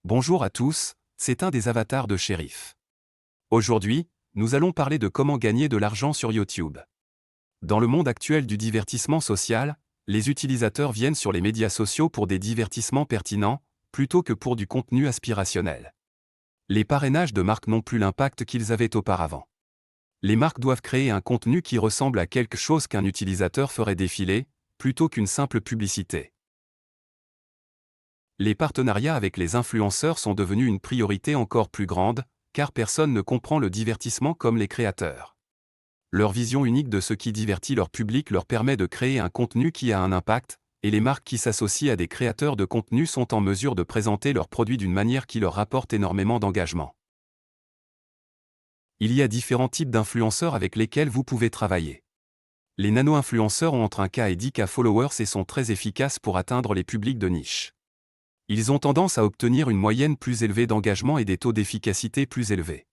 Bonjour à tous, c'est un des avatars de Shérif. Aujourd'hui, nous allons parler de comment gagner de l'argent sur YouTube. Dans le monde actuel du divertissement social, les utilisateurs viennent sur les médias sociaux pour des divertissements pertinents, plutôt que pour du contenu aspirationnel. Les parrainages de marques n'ont plus l'impact qu'ils avaient auparavant. Les marques doivent créer un contenu qui ressemble à quelque chose qu'un utilisateur ferait défiler, plutôt qu'une simple publicité. Les partenariats avec les influenceurs sont devenus une priorité encore plus grande, car personne ne comprend le divertissement comme les créateurs. Leur vision unique de ce qui divertit leur public leur permet de créer un contenu qui a un impact, et les marques qui s'associent à des créateurs de contenu sont en mesure de présenter leurs produits d'une manière qui leur rapporte énormément d'engagement. Il y a différents types d'influenceurs avec lesquels vous pouvez travailler. Les nano-influenceurs ont entre 1K et 10K followers et sont très efficaces pour atteindre les publics de niche. Ils ont tendance à obtenir une moyenne plus élevée d'engagement et des taux d'efficacité plus élevés.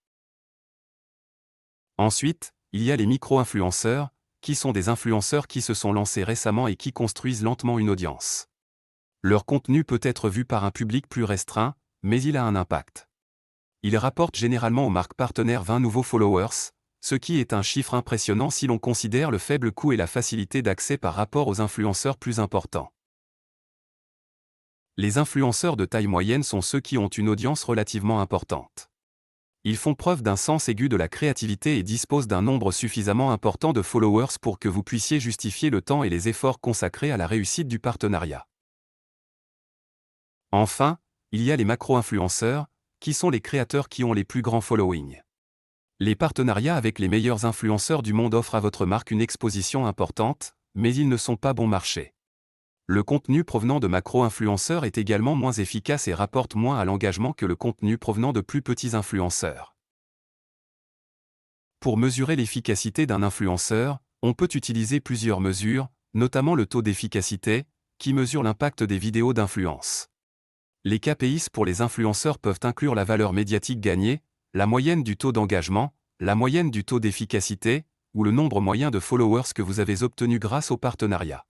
Ensuite, il y a les micro-influenceurs, qui sont des influenceurs qui se sont lancés récemment et qui construisent lentement une audience. Leur contenu peut être vu par un public plus restreint, mais il a un impact. Ils rapportent généralement aux marques partenaires 20 nouveaux followers, ce qui est un chiffre impressionnant si l'on considère le faible coût et la facilité d'accès par rapport aux influenceurs plus importants. Les influenceurs de taille moyenne sont ceux qui ont une audience relativement importante. Ils font preuve d'un sens aigu de la créativité et disposent d'un nombre suffisamment important de followers pour que vous puissiez justifier le temps et les efforts consacrés à la réussite du partenariat. Enfin, il y a les macro-influenceurs, qui sont les créateurs qui ont les plus grands followings. Les partenariats avec les meilleurs influenceurs du monde offrent à votre marque une exposition importante, mais ils ne sont pas bon marché. Le contenu provenant de macro-influenceurs est également moins efficace et rapporte moins à l'engagement que le contenu provenant de plus petits influenceurs. Pour mesurer l'efficacité d'un influenceur, on peut utiliser plusieurs mesures, notamment le taux d'efficacité, qui mesure l'impact des vidéos d'influence. Les KPIs pour les influenceurs peuvent inclure la valeur médiatique gagnée, la moyenne du taux d'engagement, la moyenne du taux d'efficacité, ou le nombre moyen de followers que vous avez obtenu grâce au partenariat.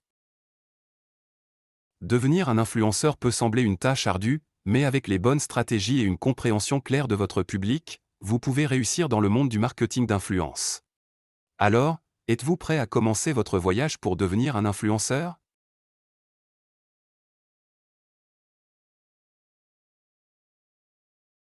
Devenir un influenceur peut sembler une tâche ardue, mais avec les bonnes stratégies et une compréhension claire de votre public, vous pouvez réussir dans le monde du marketing d'influence. Alors, êtes-vous prêt à commencer votre voyage pour devenir un influenceur ?